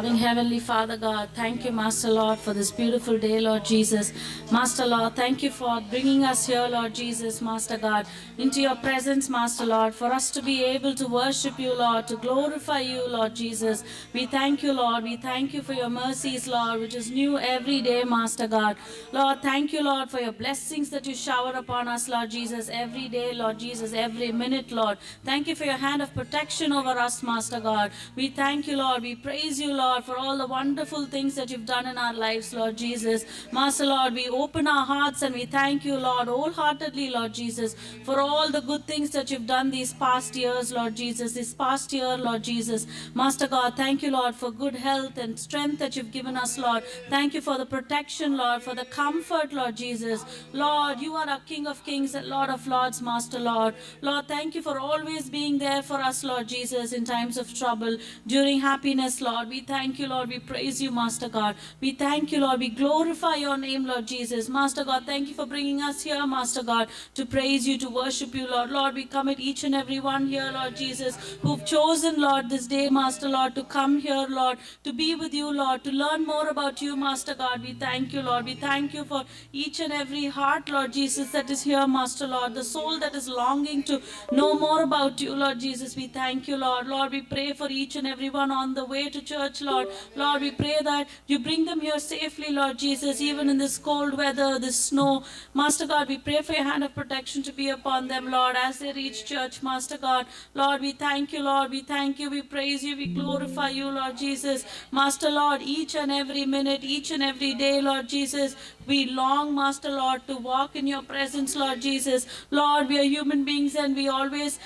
Loving Heavenly Father God, thank you, Master Lord, for this beautiful day, Lord Jesus. Master Lord, thank you for bringing us here, Lord Jesus, Master God, into your presence, Master Lord, for us to be able to worship you, Lord, to glorify you, Lord Jesus. We thank you, Lord. We thank you for your mercies, Lord, which is new every day, Master God. Lord, thank you, Lord, for your blessings that you shower upon us, Lord Jesus, every day, Lord Jesus, every minute, Lord. Thank you for your hand of protection over us, Master God. We thank you, Lord. We praise you, Lord, for all the wonderful things that you've done in our lives, Lord Jesus. Master Lord, we open our hearts and we thank you, Lord, wholeheartedly, Lord Jesus, for all the good things that you've done these past years, Lord Jesus, this past year, Lord Jesus. Master God, thank you, Lord, for good health and strength that you've given us, Lord. Thank you for the protection, Lord, for the comfort, Lord Jesus. Lord, you are our King of Kings and Lord of Lords, Master Lord. Lord, thank you for always being there for us, Lord Jesus, in times of trouble, during happiness, Lord. We thank you, Lord. We praise you, Master God. We thank you, Lord. We glorify your name, Lord Jesus. Master God, thank you for bringing us here, Master God, to praise you, to worship you, Lord. Lord, we commit each and every one here, Lord Jesus, who've chosen, Lord, this day, Master Lord, to come here, Lord, to be with you, Lord, to learn more about you, Master God. We thank you, Lord. We thank you for each and every heart, Lord Jesus, that is here, Master Lord, the soul that is longing to know more about you, Lord Jesus. We thank you, Lord. Lord, we pray for each and everyone on the way to church, Lord. Lord, we pray that you bring them here safely, Lord Jesus, even in this cold weather, this snow. Master God, we pray for your hand of protection to be upon them, Lord, as they reach church, Master God. Lord, we thank you, Lord. We thank you. We praise you. We glorify you, Lord Jesus. Master Lord, each and every minute, each and every day, Lord Jesus, we long, Master Lord, to walk in your presence, Lord Jesus. Lord, we are human beings and we always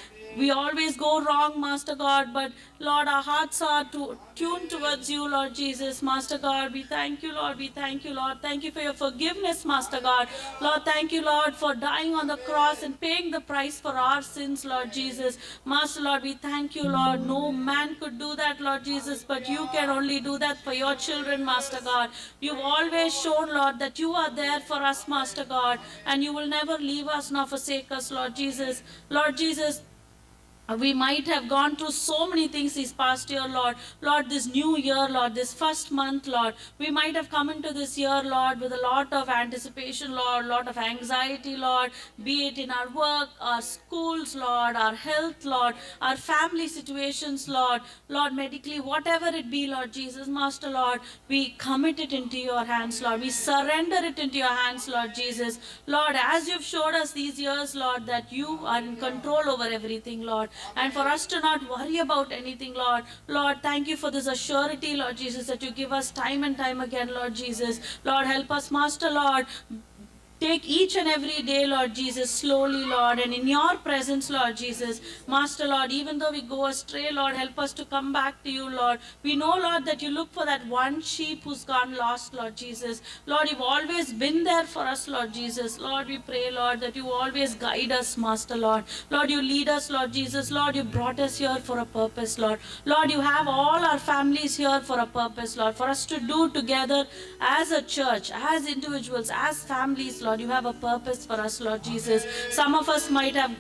go wrong, Master God, but Lord, our hearts are tuned towards you, Lord Jesus. Master God, we thank you, Lord. We thank you, Lord. Thank you for your forgiveness, Master God. Lord, thank you, Lord, for dying on the cross and paying the price for our sins, Lord Jesus. Master Lord, we thank you, Lord. No man could do that, Lord Jesus, but you can only do that for your children, Master God. You've always shown, Lord, that you are there for us, Master God, and you will never leave us nor forsake us, Lord Jesus. Lord Jesus, we might have gone through so many things this past year, Lord. Lord, this new year, Lord, this first month, Lord, we might have come into this year, Lord, with a lot of anticipation, Lord, a lot of anxiety, Lord, be it in our work, our schools, Lord, our health, Lord, our family situations, Lord, Lord, medically, whatever it be, Lord Jesus, Master, Lord, we commit it into your hands, Lord. We surrender it into your hands, Lord Jesus. Lord, as you've showed us these years, Lord, that you are in control over everything, Lord, and for us to not worry about anything, Lord. Lord, thank you for this assurity, Lord Jesus, that you give us time and time again, Lord Jesus. Lord, help us, Master, Lord. Take each and every day, Lord Jesus, slowly, Lord, and in your presence, Lord Jesus. Master, Lord, even though we go astray, Lord, help us to come back to you, Lord. We know, Lord, that you look for that one sheep who's gone lost, Lord Jesus. Lord, you've always been there for us, Lord Jesus. Lord, we pray, Lord, that you always guide us, Master, Lord. Lord, you lead us, Lord Jesus. Lord, you brought us here for a purpose, Lord. Lord, you have all our families here for a purpose, Lord, for us to do together as a church, as individuals, as families, Lord. You have a purpose for us, Lord Jesus. Some of us might have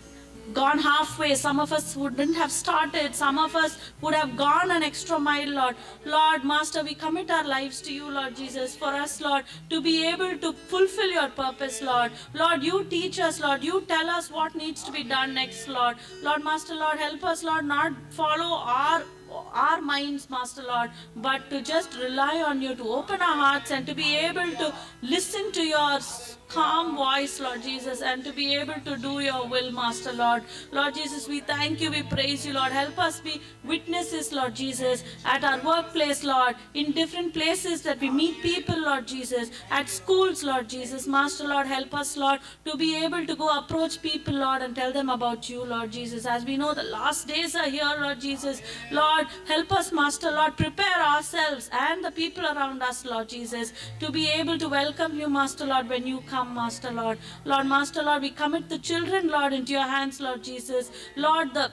gone halfway. Some of us wouldn't have started. Some of us would have gone an extra mile, Lord. Lord, Master, we commit our lives to you, Lord Jesus, for us, Lord, to be able to fulfill your purpose, Lord. Lord, you teach us, Lord. You tell us what needs to be done next, Lord. Lord, Master, Lord, help us, Lord, not follow our minds, Master Lord, but to just rely on you, to open our hearts and to be able to listen to your calm voice, Lord Jesus, and to be able to do your will, Master Lord. Lord Jesus, we thank you, we praise you, Lord. Help us be witnesses, Lord Jesus, at our workplace, Lord, in different places that we meet people, Lord Jesus, at schools, Lord Jesus. Master Lord, help us, Lord, to be able to go approach people, Lord, and tell them about you, Lord Jesus. As we know the last days are here, Lord Jesus. Lord, help us, Master Lord, prepare ourselves and the people around us, Lord Jesus, to be able to welcome you, Master Lord, when you come, Master Lord. Lord, Master Lord, we commit the children, Lord, into your hands, Lord Jesus. Lord, the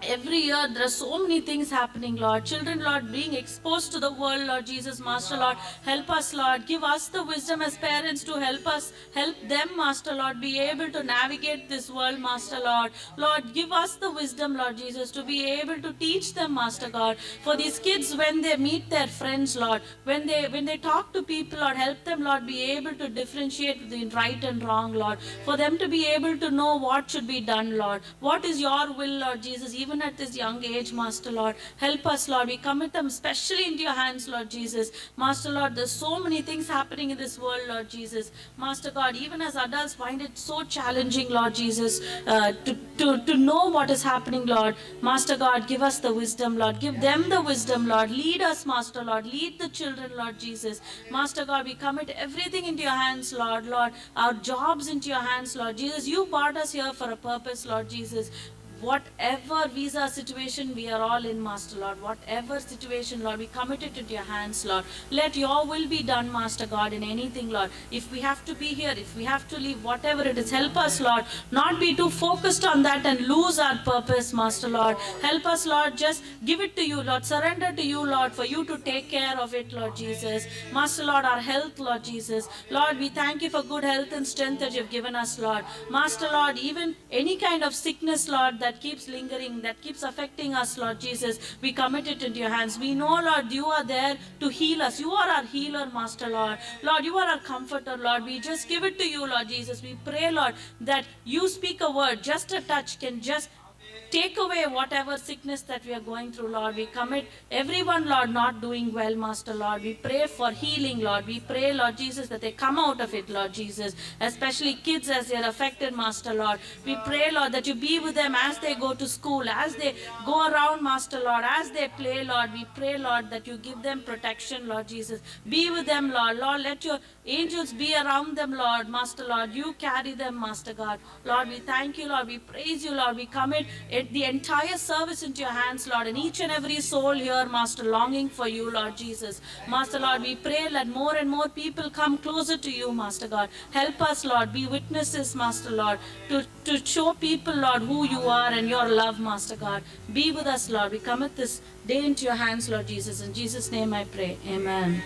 every year there are so many things happening, Lord. Children, Lord, being exposed to the world, Lord Jesus, Master, Lord, help us, Lord. Give us the wisdom as parents to help us, help them, Master, Lord, be able to navigate this world, Master, Lord. Lord, give us the wisdom, Lord Jesus, to be able to teach them, Master God. For these kids, when they meet their friends, Lord, when they talk to people, Lord, help them, Lord, be able to differentiate between right and wrong, Lord. For them to be able to know what should be done, Lord. What is your will, Lord Jesus, even at this young age, Master, Lord. Help us, Lord. We commit them especially into your hands, Lord Jesus. Master, Lord, there's so many things happening in this world, Lord Jesus. Master God, even as adults find it so challenging, Lord Jesus, to know what is happening, Lord. Master God, give us the wisdom, Lord. Give them the wisdom, Lord. Lead us, Master, Lord. Lead the children, Lord Jesus. Master God, we commit everything into your hands, Lord. Lord, our jobs into your hands, Lord Jesus. You brought us here for a purpose, Lord Jesus. Whatever visa situation we are all in, Master Lord, whatever situation, Lord, we commit it into your hands, Lord. Let your will be done, Master God, in anything, Lord. If we have to be here, if we have to leave, whatever it is, help us, Lord, not be too focused on that and lose our purpose, Master Lord. Help us, Lord, just give it to you, Lord. Surrender to you, Lord, for you to take care of it, Lord Jesus. Master Lord, our health, Lord Jesus. Lord, we thank you for good health and strength that you've given us, Lord. Master Lord, even any kind of sickness, Lord, that keeps lingering, that keeps affecting us, Lord Jesus, we commit it into your hands. We know, Lord, you are there to heal us. You are our healer, Master Lord. Lord, you are our comforter, Lord. We just give it to you, Lord Jesus. We pray, Lord, that you speak a word, just a touch can just take away whatever sickness that we are going through, Lord. We commit everyone, Lord, not doing well, Master, Lord. We pray for healing, Lord. We pray, Lord Jesus, that they come out of it, Lord Jesus, especially kids as they are affected, Master, Lord. We pray, Lord, that you be with them as they go to school, as they go around, Master, Lord, as they play, Lord. We pray, Lord, that you give them protection, Lord Jesus. Be with them, Lord. Lord, let your angels be around them, Lord, Master, Lord. You carry them, Master God. Lord, we thank you, Lord. We praise you, Lord. We commit the entire service into your hands, Lord, and each and every soul here, Master, longing for you, Lord Jesus. Master, Lord, we pray that more and more people come closer to you, Master God. Help us, Lord, be witnesses, Master, Lord, to show people, Lord, who you are and your love, Master God. Be with us, Lord. We commit this day into your hands, Lord Jesus. In Jesus' name I pray. Amen.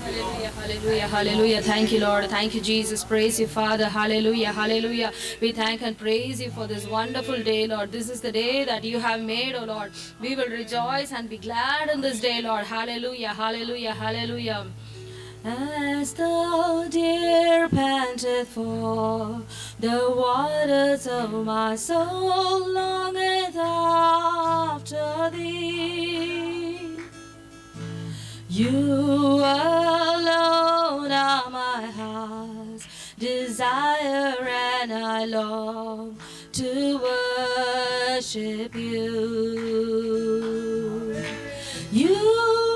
Hallelujah, hallelujah, hallelujah. Thank you, Lord. Thank you, Jesus. Praise you, Father. Hallelujah, hallelujah. We thank and praise you for this wonderful day, Lord. This is the day that you have made, oh Lord. We will rejoice and be glad in this day, Lord. Hallelujah, hallelujah, hallelujah. As the deer panteth for the waters of my soul, longeth after thee. You alone are my heart's desire, and I long to worship you. You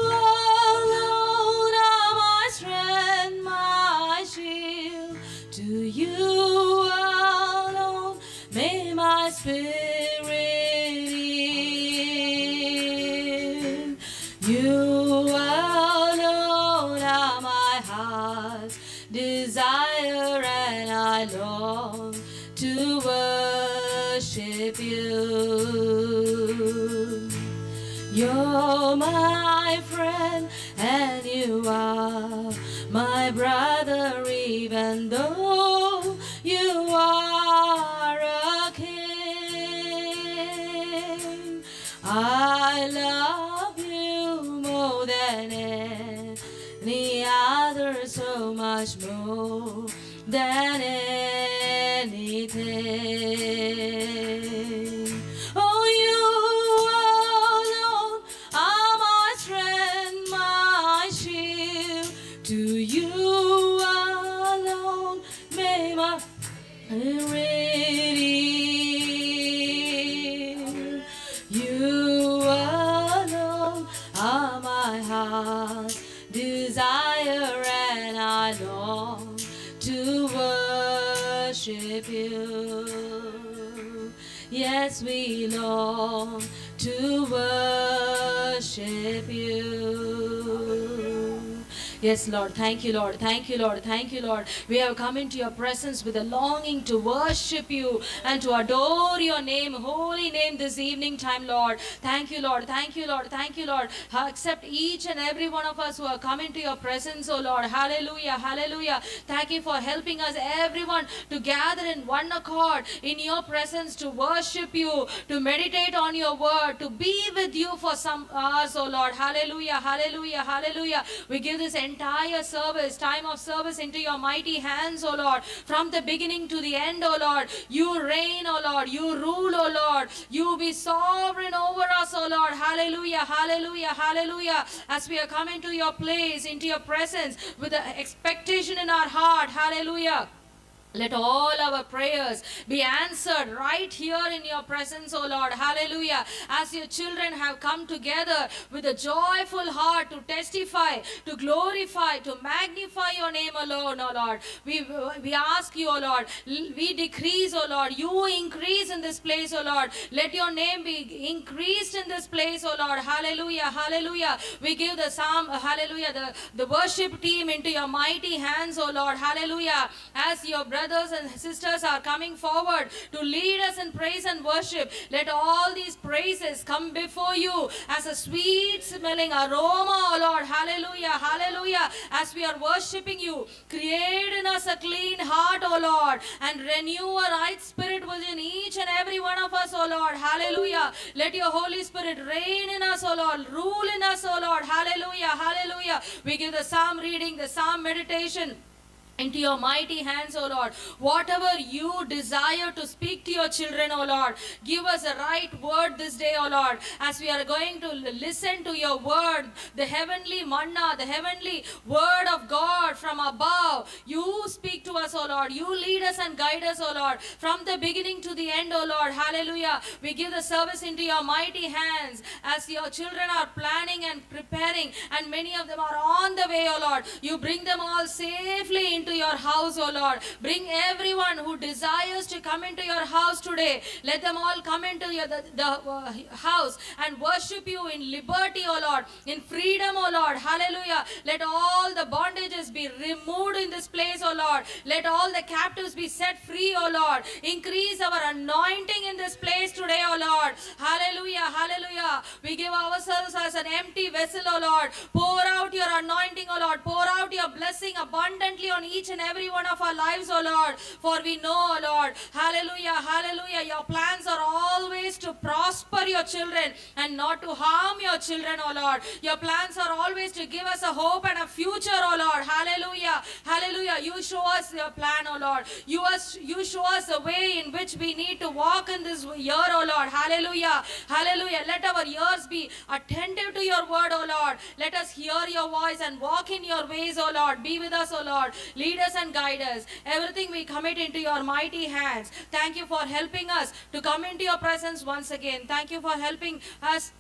alone are my strength, my shield. To you alone may my spirit yield. You alone are my heart's desire, and I long to worship you. You're my friend, and you are my brother, even though you are a king. I love you more than any other, so much more than anything. Oh, you alone are my strength, my shield. To you alone may my spirit yield. You alone are my heart's desire, and I long to worship you. Yes, we long to worship you. Yes, Lord. Thank you, Lord. Thank you, Lord. Thank you, Lord. We have come into your presence with a longing to worship you and to adore your name, holy name, this evening time, Lord. Thank you, Lord. Thank you, Lord. Thank you, Lord. Accept each and every one of us who are come into your presence, oh Lord. Hallelujah. Hallelujah. Thank you for helping us, everyone, to gather in one accord in your presence to worship you, to meditate on your word, to be with you for some hours, oh Lord. Hallelujah. Hallelujah. Hallelujah. We give this entire service, time of service, into your mighty hands, oh Lord. From the beginning to the end, oh Lord. You reign, oh Lord. You rule, oh Lord. You be sovereign over us, oh Lord. Hallelujah. Hallelujah. Hallelujah. As we are coming to your place, into your presence, with the expectation in our heart. Hallelujah. Let all our prayers be answered right here in your presence, O Lord. Hallelujah. As your children have come together with a joyful heart to testify, to glorify, to magnify your name alone, O Lord. We ask you, O Lord, we decrease, O Lord. You increase in this place, O Lord. Let your name be increased in this place, O Lord. Hallelujah. Hallelujah. We give the psalm, hallelujah, the worship team into your mighty hands, O Lord. Hallelujah. As your brothers and sisters are coming forward to lead us in praise and worship, let all these praises come before you as a sweet smelling aroma, O Lord. Hallelujah. Hallelujah. As we are worshiping you, create in us a clean heart, O Lord, and renew a right spirit within each and every one of us, O Lord. Hallelujah. Let your Holy Spirit reign in us, O Lord. Rule in us, O Lord. Hallelujah. Hallelujah. We give the psalm reading, the psalm meditation into your mighty hands, O Lord. Whatever you desire to speak to your children, O Lord, give us a right word this day, O Lord, as we are going to listen to your word, the heavenly manna, the heavenly word of God from above. You speak to us, O Lord. You lead us and guide us, O Lord, from the beginning to the end, O Lord. Hallelujah. We give the service into your mighty hands as your children are planning and preparing, and many of them are on the way, O Lord. You bring them all safely into your house, O Lord. Bring everyone who desires to come into your house today. Let them all come into the house and worship you in liberty, O Lord, in freedom, O Lord. Hallelujah. Let all the bondages be removed in this place, O Lord. Let all the captives be set free, O Lord. Increase our anointing in this place today, O Lord. Hallelujah. Hallelujah. We give ourselves as an empty vessel, O Lord. Pour out your anointing, O Lord. Pour out your blessing abundantly on each and every one of our lives, O Lord. For we know, O Lord, hallelujah, hallelujah, your plans are always to prosper your children and not to harm your children, O Lord. Your plans are always to give us a hope and a future, O Lord. Hallelujah, hallelujah. You show us your plan, O Lord. You show us the way in which we need to walk in this year, O Lord. Hallelujah, hallelujah. Let our ears be attentive to your word, O Lord. Let us hear your voice and walk in your ways, O Lord. Be with us, O Lord. Lead us and guide us. Everything we commit into your mighty hands. Thank you for helping us to come into your presence once again. Thank you for helping us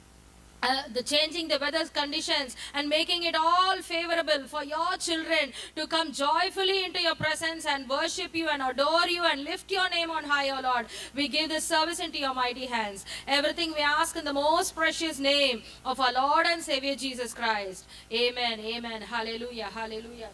the changing the weather conditions and making it all favorable for your children to come joyfully into your presence and worship you and adore you and lift your name on high, O Lord. We give this service into your mighty hands. Everything we ask in the most precious name of our Lord and Savior Jesus Christ. Amen. Amen. Hallelujah. Hallelujah.